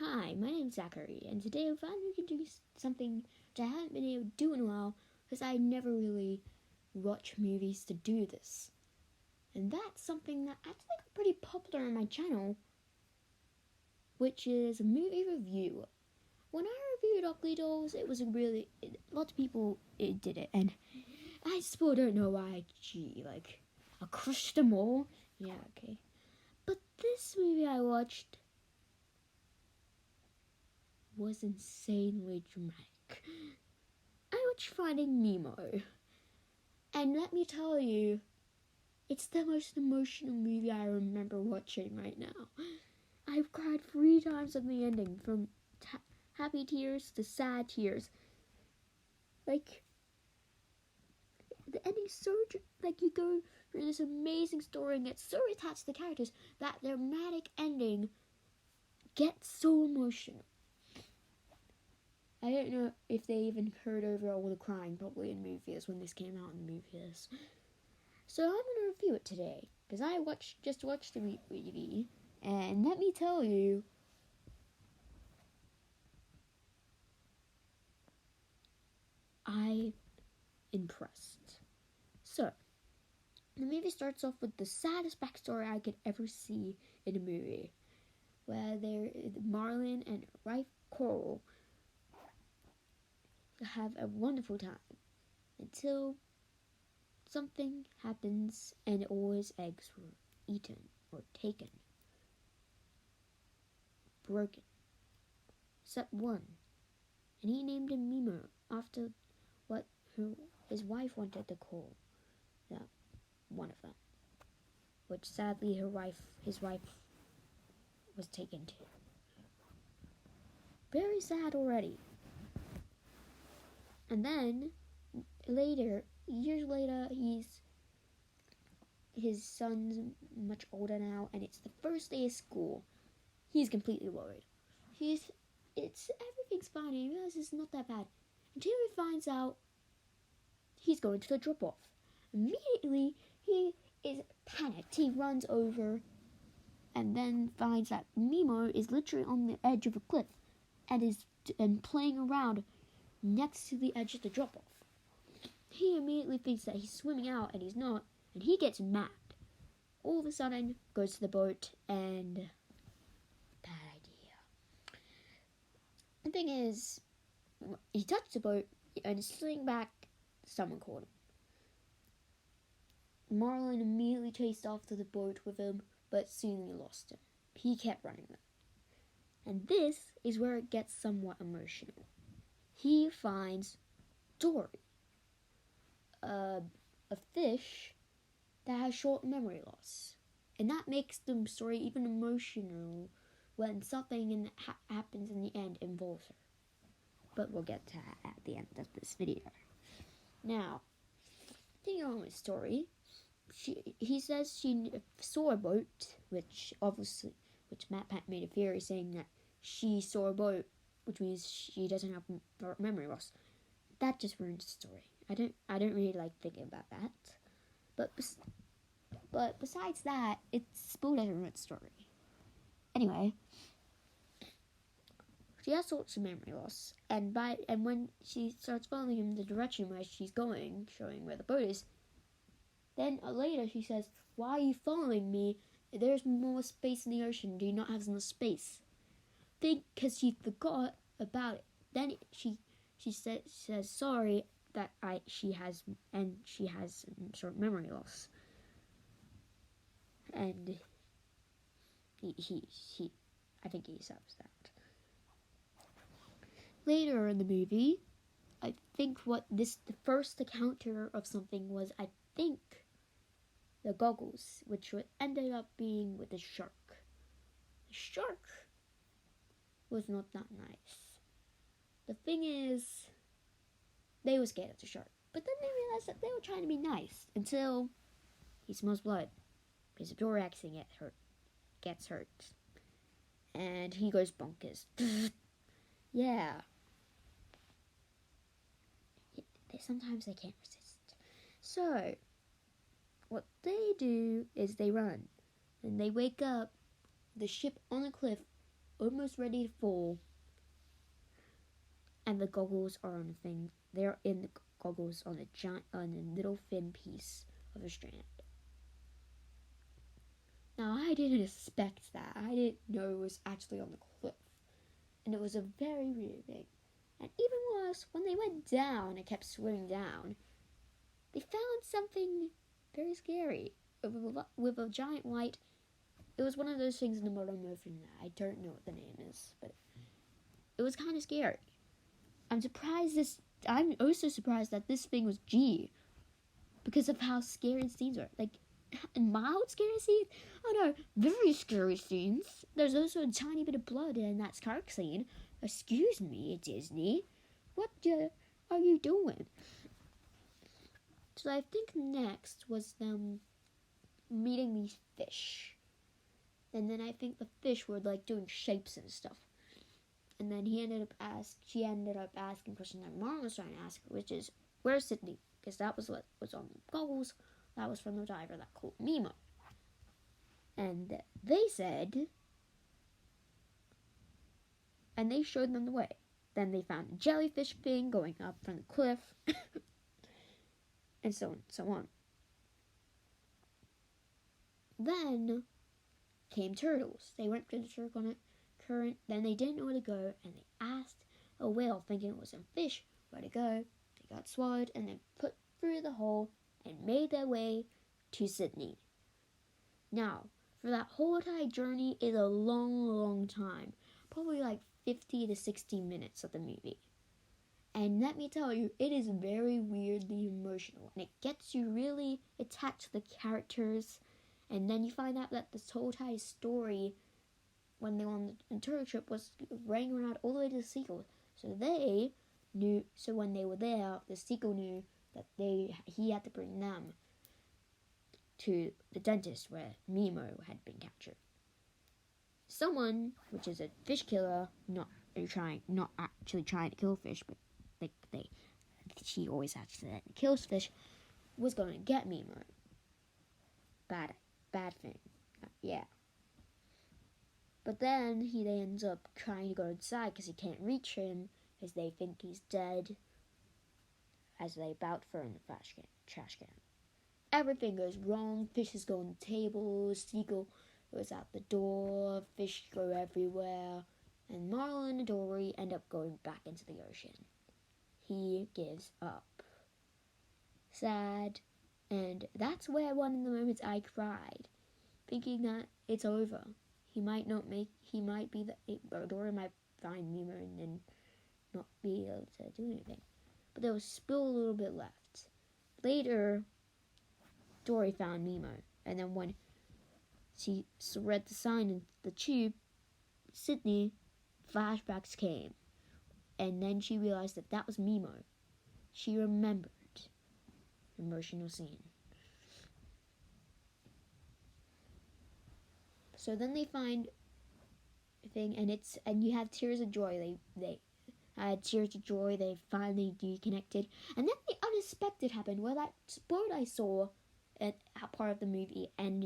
Hi, my name's Zachary, and today I finally can do something that I haven't been able to do in a while because I never really watch movies to do this. And that's something that I think is pretty popular on my channel, which is a movie review. When I reviewed Ugly Dolls, it was lots of people did it, and I still don't know why. I crushed them all. Yeah, okay. But this movie I watched was insanely dramatic. I watched Finding Nemo, and let me tell you, it's the most emotional movie I remember watching right now. I've cried 3 times at the ending, from happy tears to sad tears. Like, the ending's so, you go through this amazing story and get so attached to the characters that the dramatic ending gets so emotional. I don't know if they even heard over all the crying probably in movie theaters when this came out in the movie theaters. So I'm going to review it today, because I just watched the movie, and let me tell you, I'm impressed. So, the movie starts off with the saddest backstory I could ever see in a movie, where Marlon and wife Coral have a wonderful time until something happens and all his eggs were eaten or taken, broken, except one, and he named him Nemo after what his wife wanted to call that one of them, which sadly his wife was taken to. Very sad already. And then years later, his son's much older now, and it's the first day of school. He's completely worried. Everything's fine. He realizes it's not that bad until he finds out he's going to the drop-off. Immediately, he is panicked. He runs over and then finds that Nemo is literally on the edge of a cliff and playing around next to the edge of the drop-off. He immediately thinks that he's swimming out, and he's not, and he gets mad. All of a sudden, goes to the boat, and bad idea. The thing is, he touched the boat, and sitting back, someone called him. Marlon immediately chased after the boat with him, but soon he lost him. He kept running them. And this is where it gets somewhat emotional. He finds Dory, a fish that has short memory loss. And that makes the story even emotional when something happens in the end involves her. But we'll get to that at the end of this video. Now, taking on with story, he says she saw a boat, which Matt Pat made a theory saying that she saw a boat, which means she doesn't have memory loss. That just ruins the story. I don't really like thinking about that. But besides that, it still doesn't ruin the story. Anyway, she has sorts of memory loss, and when she starts following him in the direction where she's going, showing where the boat is, then later she says, "Why are you following me? There's more space in the ocean. Do you not have enough space?" Because she forgot about it. Then she says sorry that she has sort of memory loss, and he I think he accepts that. Later in the movie, I think the first encounter of something was, I think, the goggles, which ended up being with the shark. The shark was not that nice. The thing is, they were scared of the shark, but then they realized that they were trying to be nice until he smells blood, because the door accident gets hurt, and he goes bonkers. Yeah. Sometimes they can't resist. So, what they do is they run, and they wake up the ship on a cliff almost ready to fall, and the goggles are on a thing. They're in the goggles on a little thin piece of a strand. Now, I didn't expect that. I didn't know it was actually on the cliff. And it was a very weird thing. And even worse, when they went down and kept swimming down, they found something very scary. With a giant white... It was one of those things in the modern movie that I don't know what the name is, but it was kind of scary. I'm also surprised that this thing was G, because of how scary the scenes were. Like, mild scary scenes? Oh no, very scary scenes. There's also a tiny bit of blood in that shark scene. Excuse me, Disney. What are you doing? So I think next was them meeting these fish. And then I think the fish were like doing shapes and stuff. And then she ended up asking questions that Mom was trying to ask, which is, where's Sydney? Because that was what was on the goggles. That was from the diver that called Nemo. And they said, and they showed them the way. Then they found a jellyfish thing going up from the cliff, and so on and so on. Then came turtles. They went to the current, then they didn't know where to go, and they asked a whale, thinking it was a fish, where to go. They got swallowed, and then put through the hole, and made their way to Sydney. Now, for that whole entire journey is a long, long time. Probably like 50 to 60 minutes of the movie. And let me tell you, it is very weirdly emotional. And it gets you really attached to the characters. And then you find out that this whole entire story, when they were on the tour trip, was running around all the way to the sequel. So they knew, so when they were there, the sequel knew that he had to bring them to the dentist where Nemo had been captured. Someone, which is a fish killer, not actually trying to kill fish, but she always accidentally kills fish, was going to get Nemo. Bad thing. Yeah. But then he ends up trying to go inside because he can't reach him, because they think he's dead, as they about throw in the trash can. Everything goes wrong. Fishes go on the table, seagull goes out the door, fish go everywhere, and Marlin and Dory end up going back into the ocean. He gives up. Sad. And that's where one of the moments I cried, thinking that it's over. Dory might find Nemo and then not be able to do anything. But there was still a little bit left. Later, Dory found Nemo, and then when she read the sign in the tube, Sydney, flashbacks came, and then she realized that was Nemo. She remembered. Emotional scene. So then they find a thing, and you have tears of joy. They had tears of joy. They finally reconnected, and then the unexpected happened, where that boat I saw at part of the movie, came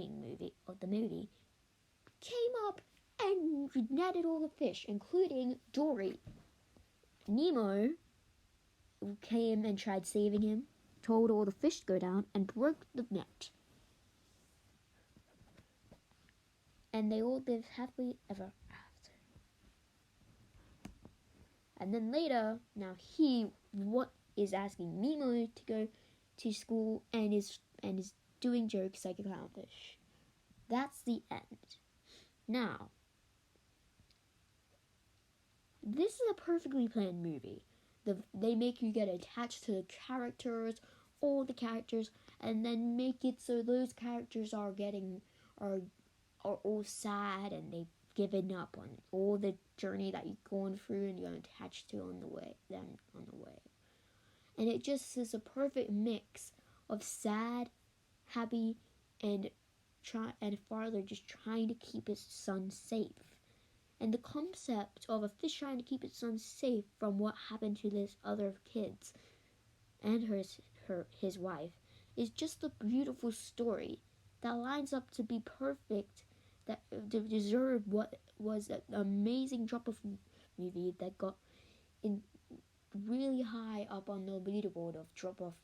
up and netted all the fish, including Dory. Nemo came and tried saving him, told all the fish to go down, and broke the net. And they all lived happily ever after. And then later, now he is asking Nemo to go to school and is doing jokes like a clownfish. That's the end. Now, this is a perfectly planned movie. They make you get attached to the characters, all the characters, and then make it so those characters are all sad, and they've given up on all the journey that you've gone through and you're attached to on the way. And it just is a perfect mix of sad, happy, and father just trying to keep his son safe. And the concept of a fish trying to keep its son safe from what happened to this other kids and his wife is just a beautiful story that lines up to be perfect that deserved what was an amazing drop-off movie that got in really high up on the leaderboard of drop-off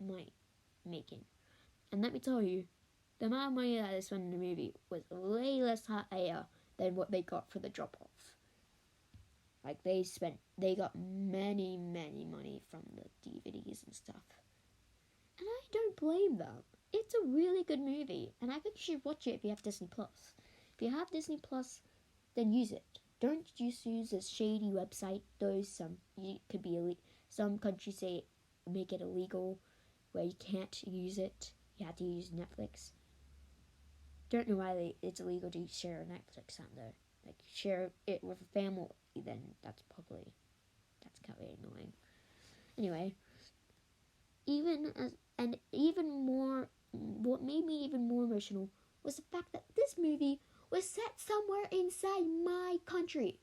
money making. And let me tell you, the amount of money that they spent in the movie was way less higher than what they got for the drop-off. Like, they got many money from the DVDs and stuff. And I don't blame them. It's a really good movie, and I think you should watch it if you have Disney Plus. If you have Disney Plus, then use it. Don't just use a shady website. Some countries say make it illegal, where you can't use it. You have to use Netflix. Don't know why it's illegal to share a Netflix account though. Like, share it with a family, then that's kind of annoying. Anyway, what made me even more emotional was the fact that this movie was set somewhere inside my country.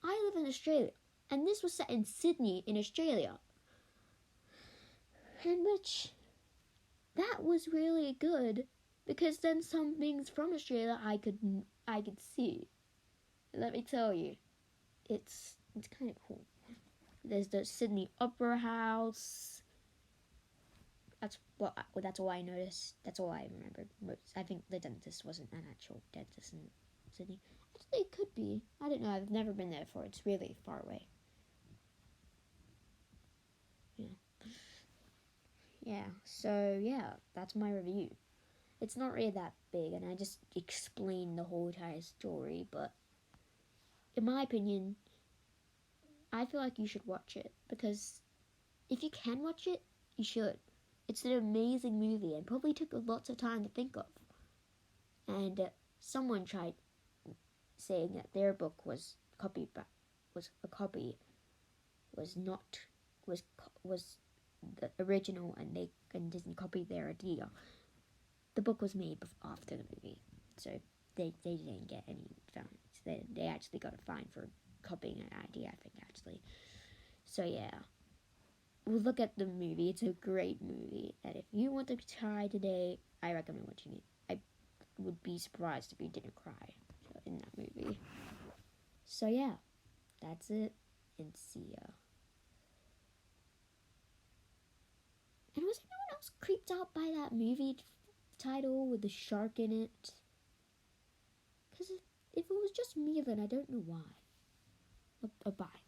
I live in Australia, and this was set in Sydney in Australia. In which, that was really good, because then some things from Australia I could see. Let me tell you, it's kind of cool. There's the Sydney Opera House. That's all I noticed. That's all I remembered. I think the dentist wasn't an actual dentist in Sydney. Actually, it could be. I don't know. I've never been there before. It's really far away. Yeah. So yeah, that's my review. It's not really that big, and I just explained the whole entire story. But in my opinion, I feel like you should watch it, because if you can watch it, you should. It's an amazing movie and probably took lots of time to think of. And someone tried saying that their book was the original, and Disney copied their idea. The book was made after the movie, so they didn't get any fines. They actually got a fine for copying an idea, I think, actually. So yeah. Look at the movie. It's a great movie, and if you want to try today, I recommend watching it. I would be surprised if you didn't cry in that movie. So yeah, that's it, and see ya. And was anyone else creeped out by that movie title with the shark in it? Because if it was just me, then I don't know why. Bye.